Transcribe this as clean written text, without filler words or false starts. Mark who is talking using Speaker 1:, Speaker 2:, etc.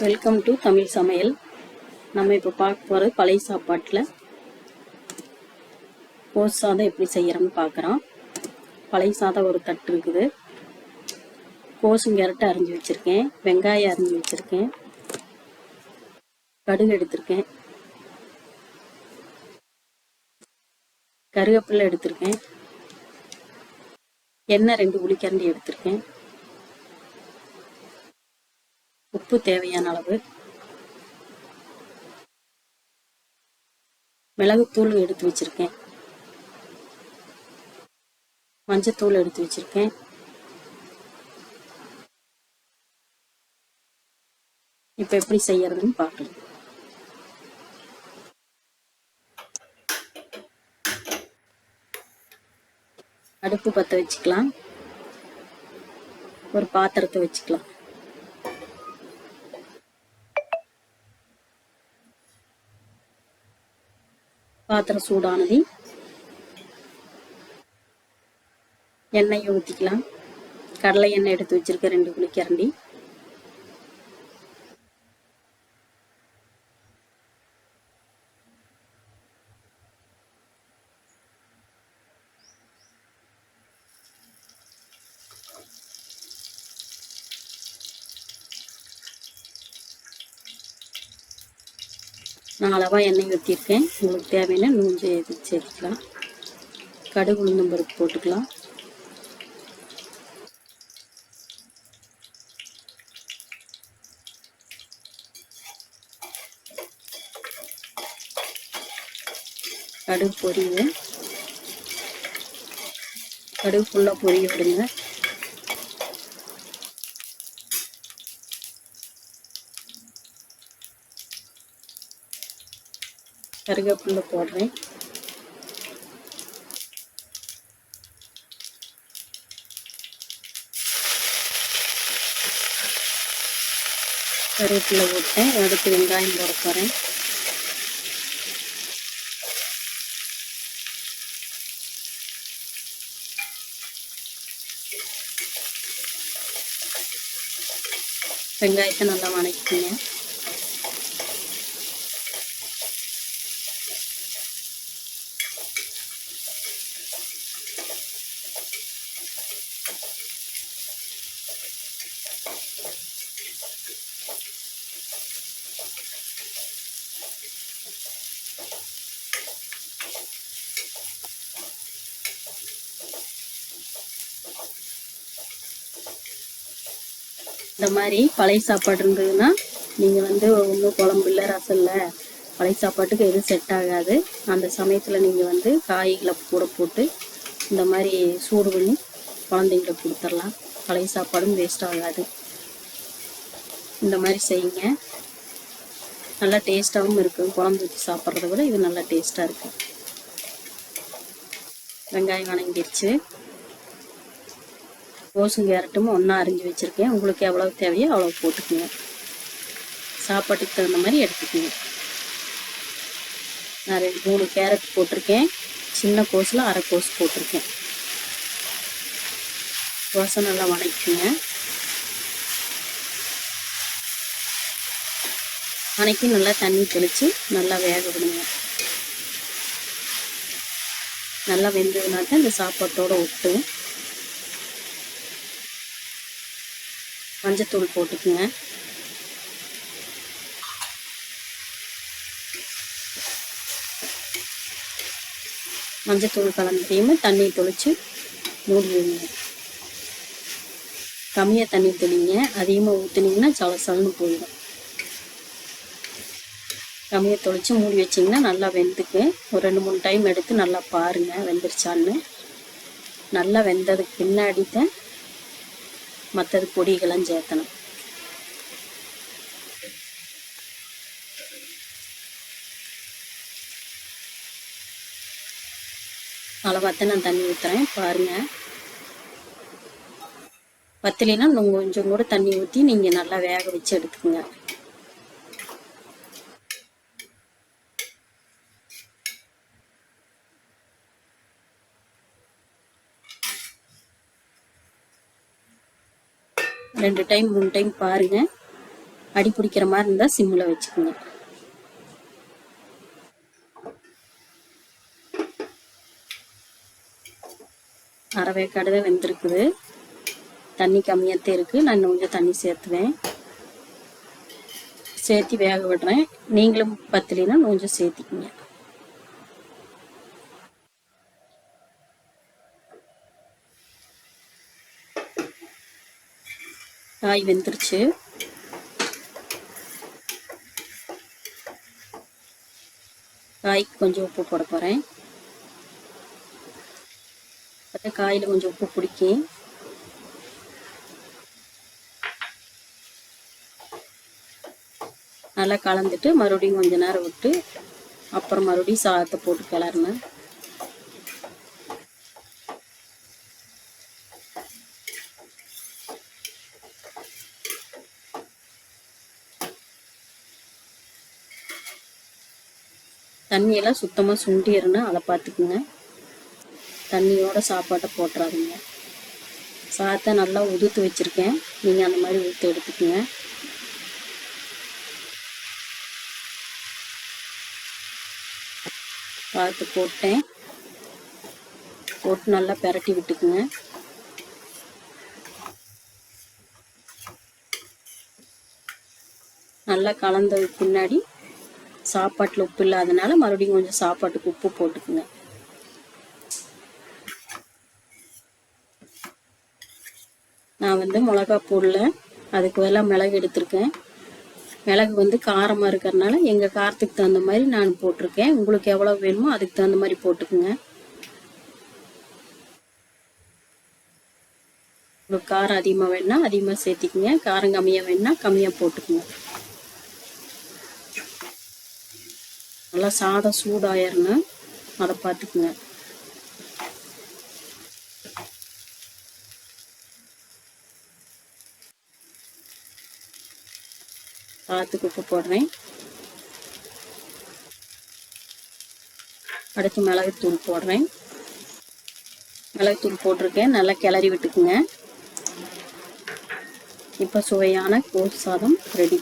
Speaker 1: Welcome to Tamil சமையல். நம்ம இப்போ பார்க்க போகிறது பழைய சாப்பாட்டில் கோஸ் சாதம் எப்படி செய்கிறோம்னு பார்க்குறோம். பழைய சாதம் ஒரு தட்டு இருக்குது. கோஸும் கேரட்டை அரிஞ்சு வச்சுருக்கேன், வெங்காயம் அரிஞ்சு வச்சுருக்கேன், கடுகு எடுத்திருக்கேன், கருவேப்பிலை எடுத்திருக்கேன், எண்ணெய் 2 உளிக்கரண்டி எடுத்திருக்கேன், உப்பு தேவையான அளவு, மிளகுத்தூள் எடுத்து வச்சிருக்கேன், மஞ்சத்தூள் எடுத்து வச்சிருக்கேன், இப்போ எப்படி செய்யறதுன்னு பார்க்கலாம். அடுப்பு பற்ற வச்சுக்கலாம். ஒரு பாத்திரத்தை வச்சுக்கலாம். பாத்திரம் சூடானது எண்ணெயை ஊற்றிக்கலாம். கடலை எண்ணெய் எடுத்து வச்சிருக்க 2 குழிக்கரண்டி. நான் அளவாக எண்ணெய் ஊற்றிருக்கேன். உங்களுக்கு தேவையான நூஞ்சு சேர்த்துக்கலாம். கடுகு உளுந்தம் பருப்பு போட்டுக்கலாம். கடுகு பொரியுது. கடுகு ஃபுல்லாக பொரிய விடுங்க. கருவேப்பிலை போடுறேன். கருவேப்பிலை போட்டேன். அடுத்து வெங்காயம் போட போகிறேன். வெங்காயத்தை நல்லா வணக்கிங்க. இந்த மாதிரி பழைய சாப்பாடு இருந்ததுன்னா நீங்கள் ஒன்றும் குழம்பு இல்லை, ரசம் இல்லை, பழைய சாப்பாட்டுக்கு எதுவும் செட் ஆகாது. அந்த சமயத்தில் நீங்கள் காய்களை கூட போட்டு இந்த மாதிரி சூடு பண்ணி குழந்தைங்களுக்கு கொடுத்துடலாம். பழைய சாப்பாடும் வேஸ்ட் ஆகாது. இந்த மாதிரி செய்யுங்க. நல்லா டேஸ்ட்டாகவும் இருக்கும். குழம்பு ஊற்றி சாப்பிட்றத விட இது நல்லா டேஸ்ட்டாக இருக்கும். வெங்காயம் வணங்கிடுச்சு. கோஸும் கேரட்டும் ஒன்றா அரிஞ்சு வச்சுருக்கேன். உங்களுக்கு எவ்வளோ தேவையோ அவ்வளோ போட்டுக்குங்க. சாப்பாட்டுக்கு தகுந்த மாதிரி எடுத்துக்கோங்க. நான் 3 கேரட் போட்டிருக்கேன். சின்ன கோஸில் அரை கோஸ் போட்டிருக்கேன். கோஸை நல்லா வணக்கிங்க. வணக்கி நல்லா தண்ணி தெளித்து நல்லா வேக விடுங்க. நல்லா வெந்ததுனாக்க இந்த சாப்பாட்டோட ஒட்டு. மஞ்சத்தூள் போட்டுக்குங்க. மஞ்சத்தூள் கலந்துடையுமே தண்ணி தொளிச்சு மூடி வைங்க. கம்மியாக தண்ணி தெளிங்க. அதிகமாக ஊற்றுனீங்கன்னா சலசலன்னு போயிடும். கம்மியாக தொளிச்சு மூடி வச்சிங்கன்னா நல்லா வெந்துக்கு. ஒரு 2-3 டைம் எடுத்து நல்லா பாருங்கள் வெந்துருச்சான்னு. நல்லா வெந்ததுக்கு பின்னாடி தான் மற்றது பொடிகளாம் சேர்த்தணும். அளவாக நான் தண்ணி ஊற்றுறேன் பாருங்கள். பத்தலைன்னா கொஞ்சம் கூட தண்ணி ஊற்றி நீங்கள் நல்லா வேக வச்சு எடுத்துக்கோங்க. ரெண்டு டைம் 3 டைம் பாருங்கள். அடி பிடிக்கிற மாதிரி இருந்தால் சிம்மில் வச்சுக்கோங்க. அரை வேக்காடு தான் வெந்திருக்குது. தண்ணி கம்மியாகத்தே இருக்குது. நான் இன்னும் கொஞ்சம் தண்ணி சேர்த்துவேன். சேர்த்து வேக விடுறேன். நீங்களும் பத்தலைன்னா கொஞ்சம் சேர்த்திக்குங்க. காய் வெந்துருச்சு. காய்க்கு கொஞ்சம் உப்பு போட போகிறேன். காயில் கொஞ்சம் உப்பு பிடிக்கும். நல்லா கலந்துட்டு மறுபடியும் கொஞ்ச நேரம் விட்டு அப்புறம் மறுபடியும் சாதத்தை போட்டு கிளறினேன். தண்ணியெல்லாம் சுத்தமாக சுண்டிடணும், அதை பார்த்துக்குங்க. தண்ணியோட சாப்பாட்டை போட்டுறாதீங்க. சாதத்தை நல்லா உதுத்து வச்சுருக்கேன். நீங்கள் அந்த மாதிரி ஊற்றி எடுத்துக்குங்க. பார்த்து போட்டேன். போட்டு நல்லா பெரட்டி விட்டுக்குங்க. நல்லா கலந்ததுக்கு பின்னாடி சாப்பாட்டில் உப்பு இல்லாதனால மறுபடியும் கொஞ்சம் சாப்பாட்டுக்கு உப்பு போட்டுக்குங்க. நான் வந்து மிளகா போடல, அதுக்கு பதிலா மிளகு எடுத்திருக்கேன். மிளகு வந்து காரமாக இருக்கிறதுனால எங்கள் காரத்துக்கு தகுந்த மாதிரி நான் போட்டிருக்கேன். உங்களுக்கு எவ்வளோ வேணுமோ அதுக்கு தகுந்த மாதிரி போட்டுக்குங்க. உங்களுக்கு காரம் அதிகமாக வேணுன்னா அதிகமாக சேர்த்திக்குங்க. காரம் கம்மியாக வேணுன்னா கம்மியாக போட்டுக்குங்க. நல்லா சாதம் சூடாயிரணும், அதை பார்த்துக்குங்க. சாதத்துக்கு உப்பு போடுறேன். அடுத்து மிளகுத்தூள் போடுறேன். மிளகுத்தூள் போட்டிருக்கேன். நல்லா கிளறி விட்டுக்குங்க. இப்போ சுவையான கோஸ் சாதம் ரெடி.